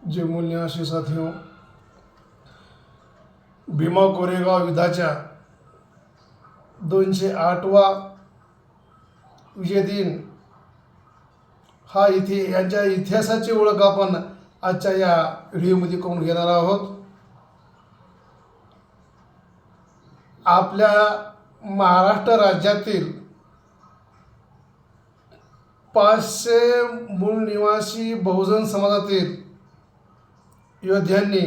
जे मूल्यनिवासी साथियों, भीमा कोरेगाव युद्धाच्या 208वा विजय दिन हा यांच्या इतिहासाची ओळख आपण आजच्या या व्हिडिओमध्ये करून घेणार आहोत. आपल्या महाराष्ट्र राज्यातील 500 मूळ निवासी बहुजन समाजातील योद्ध्यांनी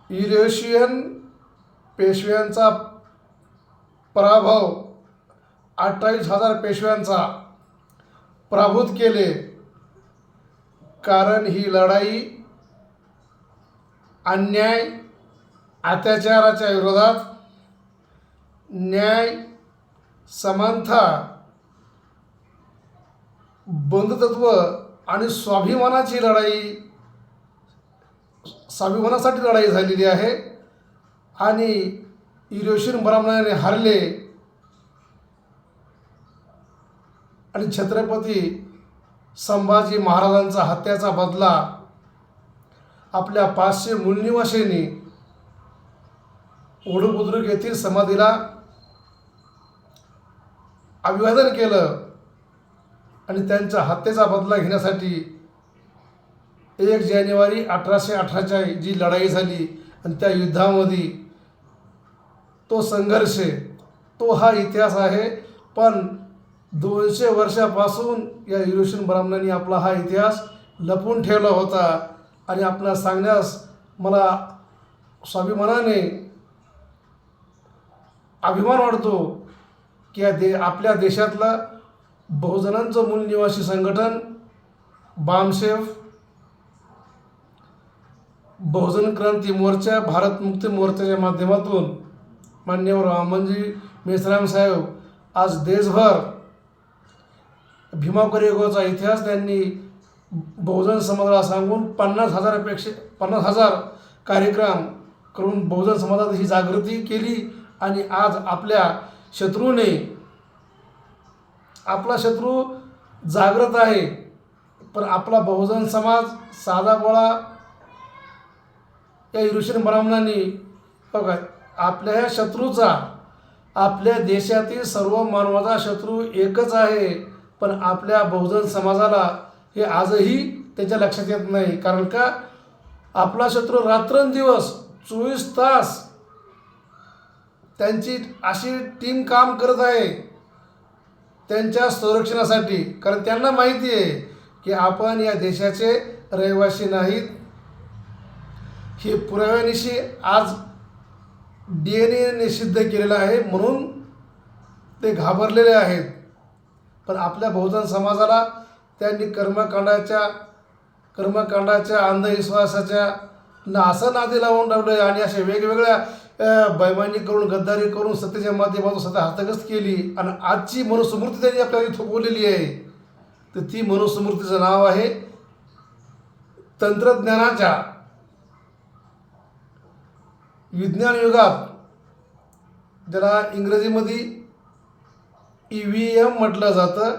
युरेशियन पेशव्यांचा पराभव 28,000 पेशव्यांचा पराभूत केले. कारण ही लढाई अन्याय अत्याचाराच्या विरोधात न्याय समानता बंधुत्व आणि स्वाभिमानासाठी लढाई झालेली आहे. आणि युरेशियन ब्राह्मणाने हारले आणि छत्रपती संभाजी महाराजांचा हत्याचा बदला आपल्या 500 मूलनिवासींनी ओढूबुद्रुक येथील समाधीला अभिवादन केलं आणि त्यांच्या हत्येचा बदला घेण्यासाठी 1 जानेवारी 1818 जी लढाई झाली आणि त्या युद्धामध्ये तो संघर्ष, तो हा इतिहास आहे. पण 200 वर्षापासून या युरेशियन ब्राह्मणांनी आपला हा इतिहास लपवून ठेवला होता. आणि आपल्याला सांगण्यास मला स्वाभिमानाने अभिमान वाटतो की आपल्या देशातलं बहुजनांचं मूल निवासी संघटन बामसेफ, बहुजन क्रांती मोर्चा, भारत मुक्ती मोर्चाच्या माध्यमातून मान्यवर वामनजी मेश्राम साहेब आज देशभर भीमा कोरेगावचा इतिहास त्यांनी बहुजन समाजाला सांगून 50,000 कार्यक्रम करून बहुजन समाजात ही जागृती केली. आणि आज आपल्या शत्रूने, आपला शत्रू जागृत आहे, पण आपला बहुजन समाज साधा बोळा या युरेशियन ब्राह्मणांनी बघा आपल्या ह्या शत्रूचा, आपल्या देशातील सर्व मानवाचा शत्रू एकच आहे. पण आपल्या बहुजन समाजाला हे आजही त्याच्या लक्षात येत नाही. कारण का आपला शत्रू रात्रंदिवस 24 तास त्यांची अशी टीम काम करत आहे त्यांच्या संरक्षणासाठी. कारण त्यांना माहिती आहे की आपण या देशाचे रहिवासी नाहीत. हे पुराव्यानिशी आज DNA सिद्ध केलेलं आहे, म्हणून ते घाबरलेले आहेत. पण आपल्या बहुजन समाजाला त्यांनी कर्मकांडाच्या अंधविश्वासाच्या असं नादी लावून ठेवलं आणि अशा वेगवेगळ्या बैमानी करून, गद्दारी करून सत्तेच्या माध्यमातून सत्ता हस्तगत केली. आणि आजची मनुस्मृती त्यांनी आपल्याला थोपवलेली आहे. तर ती मनुस्मृतीचं नाव आहे तंत्रज्ञानाच्या विज्ञान युगात, ज्याला इंग्रजीमध्ये EVM म्हटलं जातं,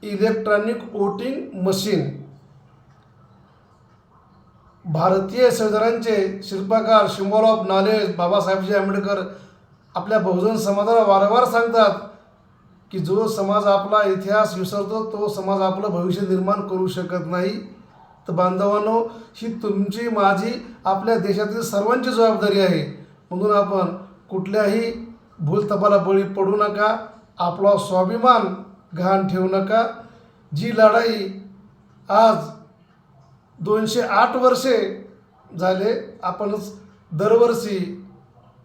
इलेक्ट्रॉनिक वोटिंग मशीन. भारतीय संविधानाचे शिल्पकार, सिम्बॉल ऑफ नॉलेज बाबासाहेबजी आंबेडकर आपल्या बहुजन समाजाला वारंवार सांगतात की जो समाज आपला इतिहास विसरतो तो समाज आपलं भविष्य निर्माण करू शकत नाही. तर बांधवांनो, ही तुमची, माझी, आपल्या देशातील सर्वांची जबाबदारी आहे. म्हणून आपण कुठल्याही भूलथापाला बळी पडू नका. आपला स्वाभिमान गहाण ठेवू नका. जी लढाई आज 208 वर्षे झाले, आपणच दरवर्षी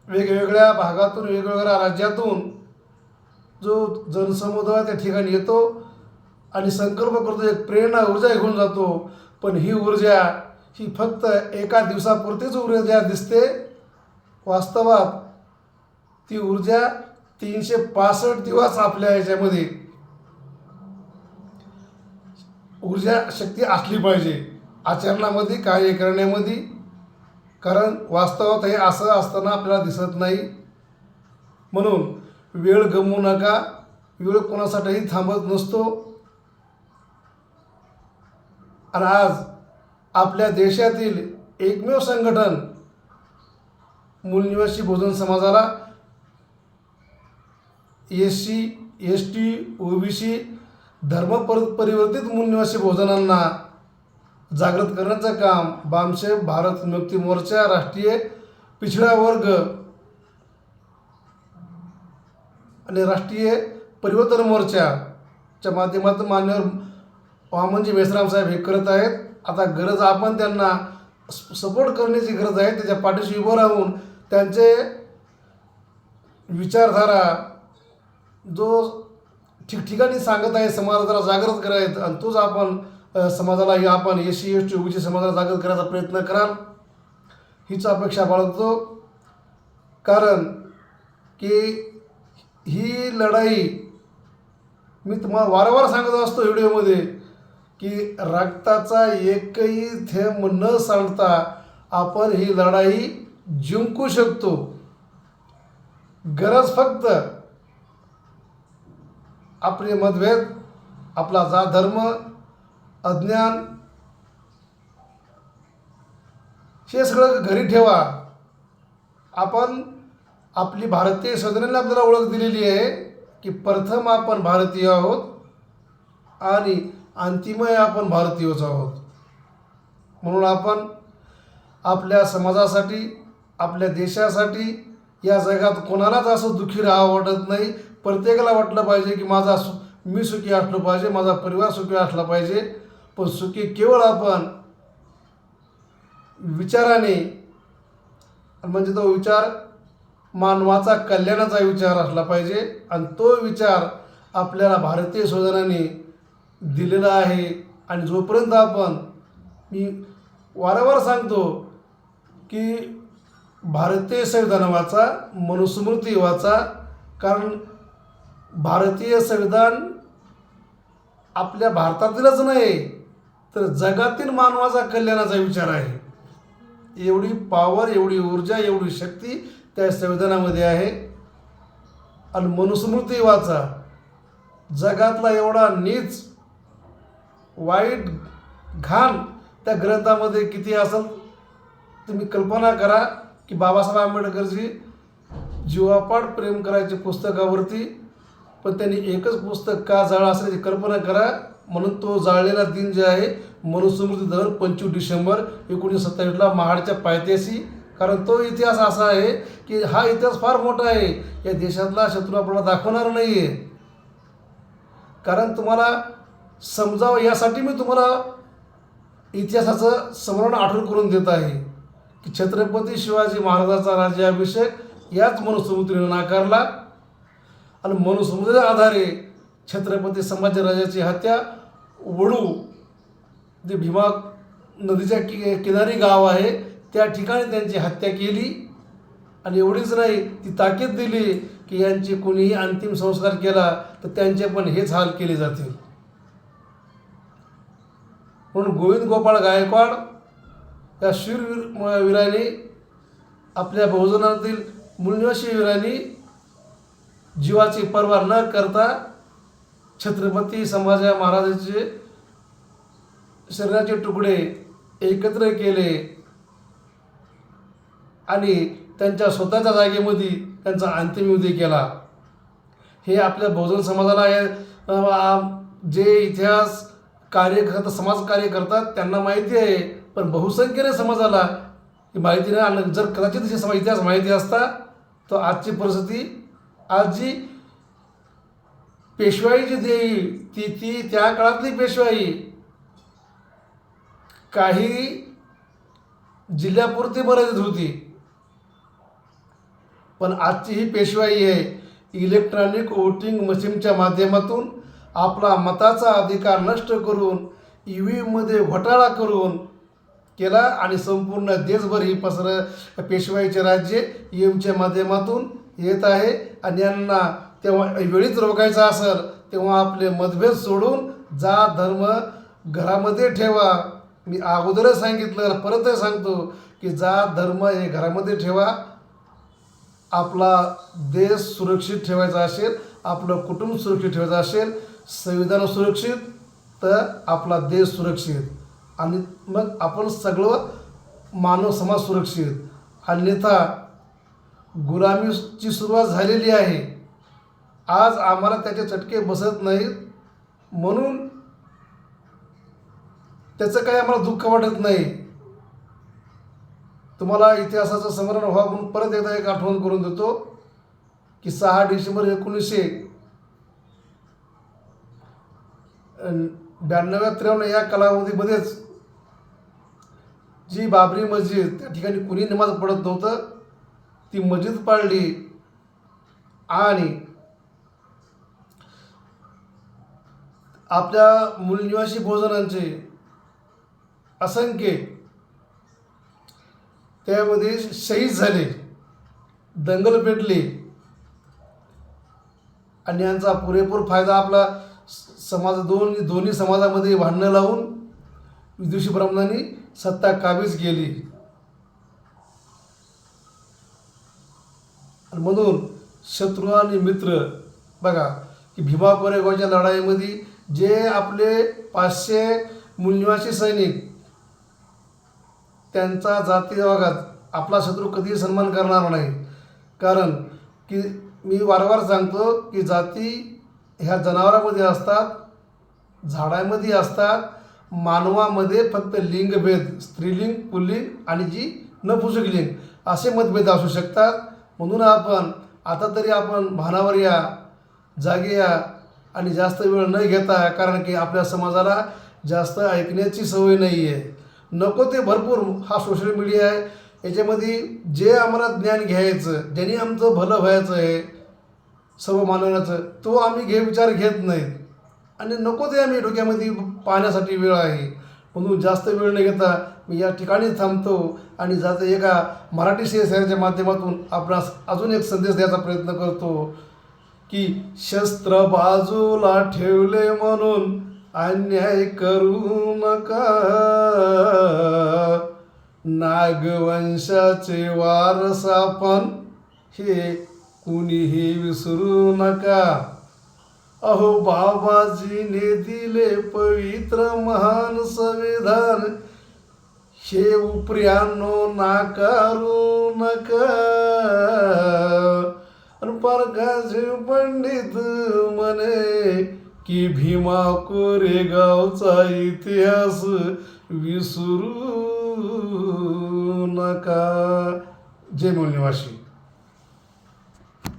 वेगवेगळ्या भागातून, वेगवेगळ्या राज्यातून जो जनसमुदाय त्या ठिकाणी येतो आणि संकल्प करतो, एक प्रेरणा, ऊर्जा घेऊन जातो. पण ही ऊर्जा ही फक्त एका दिवसापुरतीच ऊर्जा दिसते. वास्तवात ती ऊर्जा 365 दिवस आपल्या याच्यामध्ये ऊर्जा शक्ती असली पाहिजे आचरणामध्ये, कार्य करण्यामध्ये. कारण वास्तवात हे असं असताना आपल्याला दिसत नाही. म्हणून वेळ गमवू नका. वेळ कोणासाठीही थांबत नसतो. आणि आज आपल्या देशातील एकमेव संघटन मूलनिवासी बहुजन समाजाला SC ST OBC परिवर्तित मूलनिवासी बहुजनांना जागृत करण्याचं काम बामसेफ भारत मुक्ती मोर्चा, राष्ट्रीय पिछड़ा वर्ग आणि राष्ट्रीय परिवर्तन मोर्चाच्या माध्यमातून मान्यवर वामनजी मेश्राम साहेब हे करत आहेत. आता गरज आपण त्यांना सपोर्ट करण्याची गरज आहे. त्याच्या पाठीशी उभं राहून त्यांचे विचारधारा जो ठिकठिकाणी सांगत आहे समाजाला जागृत करायचं आणि तोच आपण समाजाला आपण SC ST OBC समाजाला जागृत करायचा प्रयत्न कराल हीच अपेक्षा बाळगतो. कारण की ही लढाई मी तुम्हाला वारंवार सांगत असतो व्हिडिओमध्ये की रक्ताचा एकही थेंब न सांडता आपण ही लढाई जिंकू शकतो. गरज फक्त आपले मतभेद, आपला जात धर्म, अज्ञान हे सगळं घरी ठेवा. आपण आपली भारतीय संविधानाने आपल्याला ओळख दिलेली आहे की प्रथम आपण भारतीय आहोत आणि अंतिमही आपण भारतीयच आहोत. म्हणून आपण आपल्या समाजासाठी, आपल्या देशासाठी, या जगात कोणालाच असं दुःखी राहावं वाटत नाही. प्रत्येकाला वाटलं पाहिजे की मी सुखी असलो पाहिजे, माझा परिवार सुखी असला पाहिजे. पण सुखी केवळ आपण विचाराने, म्हणजे तो विचार मानवाचा कल्याणाचा विचार असला पाहिजे आणि तो विचार आपल्याला भारतीय संविधानाने दिलेला आहे. आणि जोपर्यंत मी वारंवार सांगतो की भारतीय संविधान वाचा, मनुस्मृती वाचा. कारण भारतीय संविधान आपल्या भारतातीलच नाही तर जगातील मानवाचा कल्याणाचा विचार आहे. एवढी पॉवर, एवढी ऊर्जा, एवढी शक्ती त्या संविधानामध्ये आहे. आणि मनुस्मृती वाचा. जगातला एवढा नीच, वाईट, घाण त्या ग्रंथामध्ये किती असेल तुम्ही कल्पना करा. की बाबासाहेब आंबेडकरजी जीवापाड प्रेम करायचे पुस्तकावरती, पण त्यांनी एकच पुस्तक का जाळं असल्याची कल्पना करा. म्हणून तो जाळलेला दिन जे आहे मनुस्मृती दहन 25 डिसेंबर 1927 महाडच्या पायथ्याशी. कारण तो इतिहास असा आहे की हा इतिहास फार मोठा आहे. या देशातला शत्रू आपल्याला दाखवणार नाही आहे. कारण तुम्हाला समजावं यासाठी मी तुम्हाला इतिहासाचं स्मरण आठवण करून देत आहे की छत्रपती शिवाजी महाराजांचा राज्याभिषेक याच मनुस्मृतीने नाकारला आणि मनुस्मृतीच्या आधारे छत्रपती संभाजीराजाची हत्या वडू जे भीमा नदीच्या किनारी गाव आहे त्या ठिकाणी त्यांची हत्या केली. आणि एवढीच नाही, ती ताकीद दिली की यांचे कोणीही अंतिम संस्कार केला तर त्यांचे पण हेच हाल केले जातील. म्हणून गोविंद गोपाळ गायकवाड या वीरांनी, आपल्या बहुजनातील मूलनिवासी वीरांनी जीवाची पर्वा न करता छत्रपती संभाजी महाराजांचे शरीराचे तुकडे एकत्र केले आणि त्यांच्या स्वतःच्या जागेमध्ये त्यांचा अंत्यविधी केला. हे आपल्या बहुजन समाजाला जे इतिहास समाजकार्य करतात त्यांना माहिती आहे. पण बहुसंख्येने समाजाला ही माहिती नाही. आणि जर कदाचित इतिहास माहिती असता तर आजची परिस्थिती, आज जी पेशवाई जी देई ती त्या काळातली पेशवाई काही जिल्ह्यापुरती मर्यादित होती. पण आजची ही पेशवाई आहे इलेक्ट्रॉनिक वोटिंग मशीनच्या माध्यमातून आपला मताचा अधिकार नष्ट करून EVMमध्ये घोटाळा करून केला आणि संपूर्ण देशभर ही पेशवाईचे राज्य EVMच्या माध्यमातून येत आहे. आणि यांना तेव्हा वेळीच रोखायचं असेल तेव्हा आपले मतभेद सोडून जात धर्म घरामध्ये ठेवा. मी अगोदरच सांगितलं, परतही सांगतो की जात धर्म हे घरामध्ये ठेवा. आपला देश सुरक्षित ठेवायचा असेल, आपलं कुटुंब सुरक्षित ठेवायचं असेल, संविधान सुरक्षित तर आपला देश सुरक्षित. आणि मग आपण सगळं मानव समाज सुरक्षित. अन्यथा गुलामीची सुरुवात झालेली आहे. आज आम्हाला त्याचे चटके बसत नाहीत म्हणून त्याचं काही आम्हाला दुःख वाटत नाही. तुम्हाला इतिहासाचं स्मरण व्हावं म्हणून परत एकदा एक आठवण करून देतो की 6 डिसेंबर 1992-93 या कालावधीमध्येच जी बाबरी मस्जिद, त्या ठिकाणी कुणी नमाज पडत नव्हतं, ती मस्जिद पाडली आणि आपल्या मूलनिवासी बहुजनांचे असंख्य त्यामध्ये शहीद झाले, दंगल पेटली आणि यांचा पुरेपूर फायदा आपला समाज दोन्ही समाजामध्ये भांडणं लावून विदुषी ब्राह्मणांनी सत्ता काबीज केली. आणि म्हणून शत्रू आणि मित्र बघा की भीमा कोरेगावच्या लढाईमध्ये जे आपले 500 मूलनिवासी सैनिक, त्यांचा जाती भागात आपला शत्रू कधीही सन्मान करणार नाही. कारण की मी वारंवार सांगतो की जाती ह्या जनावरांमध्ये असतात, झाडांमध्ये असतात, मानवामध्ये फक्त लिंगभेद, स्त्रीलिंग, पुल्लिंग आणि जी नपुंसक लिंग असे मतभेद असू शकतात. म्हणून आपण आता तरी आपण भानावर या, जागे या आणि जास्त वेळ न घेता, कारण की आपल्या समाजाला जास्त ऐकण्याची सवय नाही आहे. नको ते भरपूर हा सोशल मीडिया आहे, याच्यामध्ये जे आम्हाला ज्ञान घ्यायचं, ज्यांनी आमचं भलं व्हायचं आहे सर्व मानवण्याचं, तो आम्ही विचार घेत नाहीत आणि नको ते आम्ही डोक्यामध्ये पाहण्यासाठी वेळ आहे. म्हणून जास्त वेळ न घेता मी या ठिकाणी थांबतो आणि जातं एका मराठी CSRच्या माध्यमातून आपणास अजून एक संदेश द्यायचा प्रयत्न करतो की शस्त्र बाजूला ठेवले म्हणून अन्याय करू नका, नागवंशाचे वारस आपण हे कुणीही विसरू नका. अहो बाबाजीने दिले पवित्र महान संविधान, हे उपऱ्यांनो नाकारू नका. आणि परकाचे पंडित म्हणे की भीमा कोरेगावचा इतिहास विसरू नका. जय मूलनिवासी.